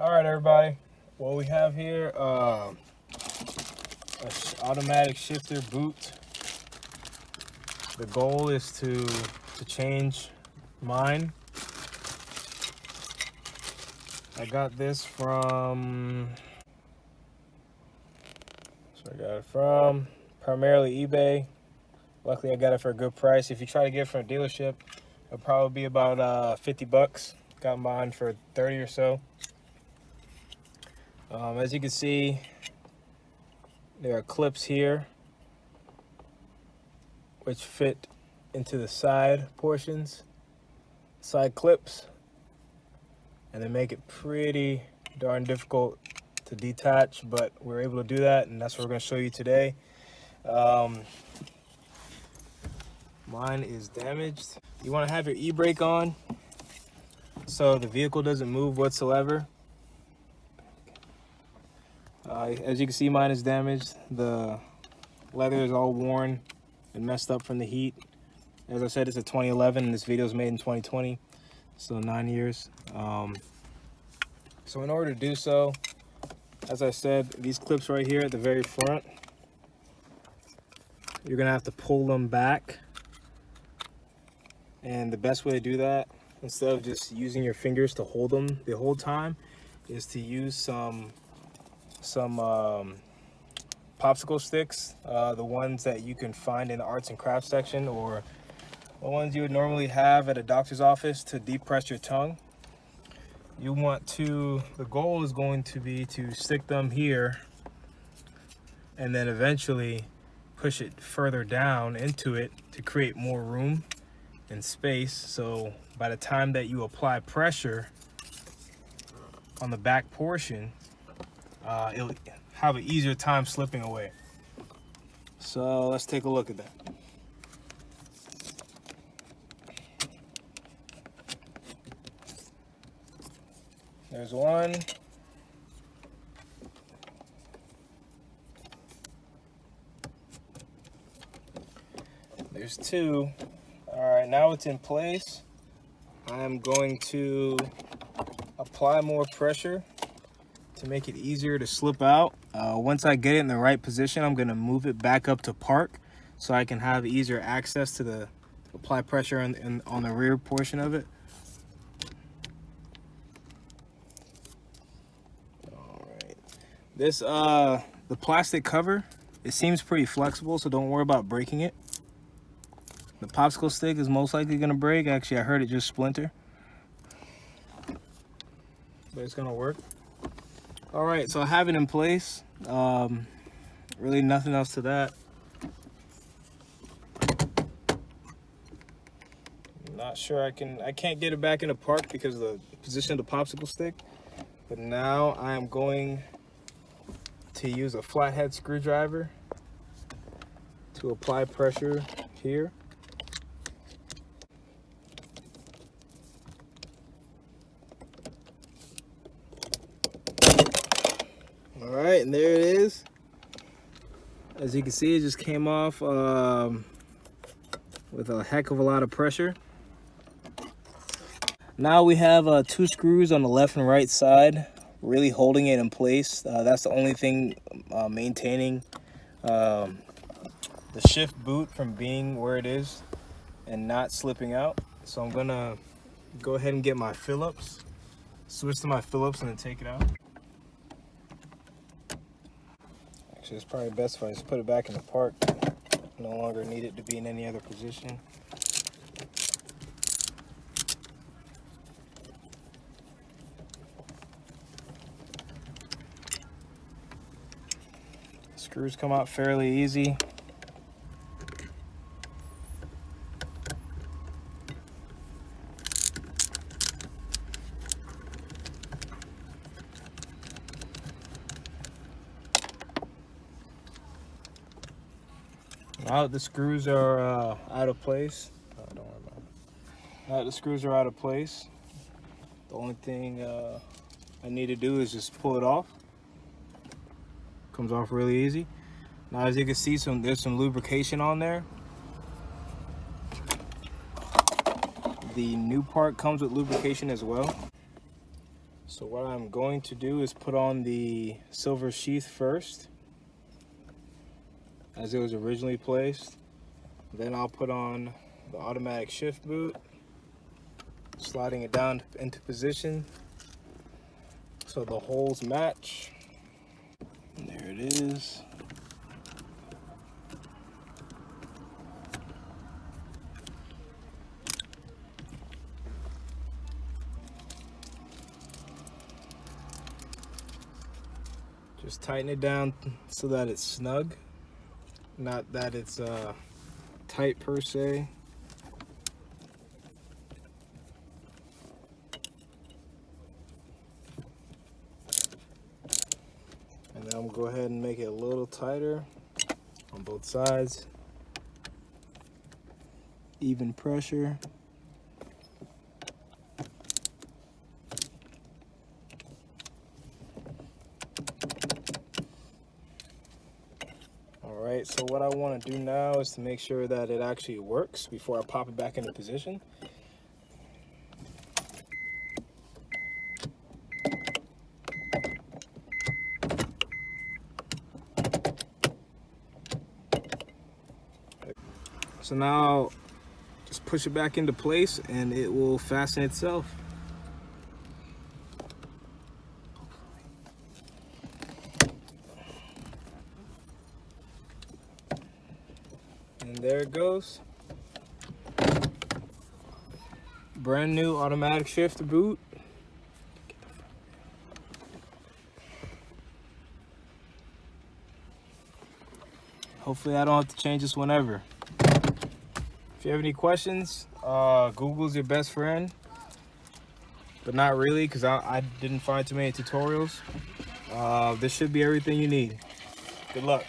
All right, everybody. What we have here, automatic shifter boot. The goal is to change mine. I got this from, primarily eBay. Luckily, I got it for a good price. If you try to get it from a dealership, it'll probably be about 50 bucks. Got mine for 30 or so. As you can see, there are clips here which fit into the side portions, side clips, and they make it pretty darn difficult to detach, but we're able to do that, and that's what we're going to show you today. Mine is damaged. You want to have your e-brake on so the vehicle doesn't move whatsoever. As you can see, mine is damaged. The leather is all worn and messed up from the heat. As I said, it's a 2011 and this video is made in 2020, so 9 years. So in order to do so, as I said, these clips right here at the very front, you're gonna have to pull them back. And the best way to do that, instead of just using your fingers to hold them the whole time, is to use some popsicle sticks, the ones that you can find in the arts and crafts section, or the ones you would normally have at a doctor's office to depress your tongue. You want to, the goal is going to be to stick them here and then eventually push it further down into it to create more room and space. So by the time that you apply pressure on the back portion, it'll have an easier time slipping away. So let's take a look at that. There's one. There's two. All right, now it's in place. I'm going to apply more pressure to make it easier to slip out. Once I get it in the right position, I'm gonna move it back up to park so I can have easier access to the apply pressure on the rear portion of it. All right. This, the plastic cover, it seems pretty flexible, so don't worry about breaking it. The popsicle stick is most likely gonna break. Actually, I heard it just splinter, but it's gonna work. All right, so I have it in place. Really nothing else to that. I'm not sure I can't get it back into park because of the position of the popsicle stick. But now I am going to use a flathead screwdriver to apply pressure here. All right, and there it is. As you can see, it just came off with a heck of a lot of pressure. Now we have 2 screws on the left and right side, really holding it in place. That's the only thing maintaining the shift boot from being where it is and not slipping out. So I'm gonna go ahead and get my Phillips, switch to my Phillips, and then take it out. Actually, it's probably best if I just put it back in the park. No longer need it to be in any other position. Screws come out fairly easy. Now the screws are out of place. Don't worry about it. Now the screws are out of place. The only thing I need to do is just pull it off. Comes off really easy. Now, as you can see, there's some lubrication on there. The new part comes with lubrication as well. So what I'm going to do is put on the silver sheath first, as it was originally placed. Then I'll put on the automatic shift boot, sliding it down into position so the holes match. And there it is. Just tighten it down so that it's snug, not that it's tight per se. And then I'm gonna go ahead and make it a little tighter on both sides. Even pressure. Alright, so what I want to do now is to make sure that it actually works before I pop it back into position. So now just push it back into place and it will fasten itself. And there it goes. Brand new automatic shift boot. Hopefully I don't have to change this whenever. If you have any questions, Google's your best friend. But not really, because I didn't find too many tutorials. This should be everything you need. Good luck.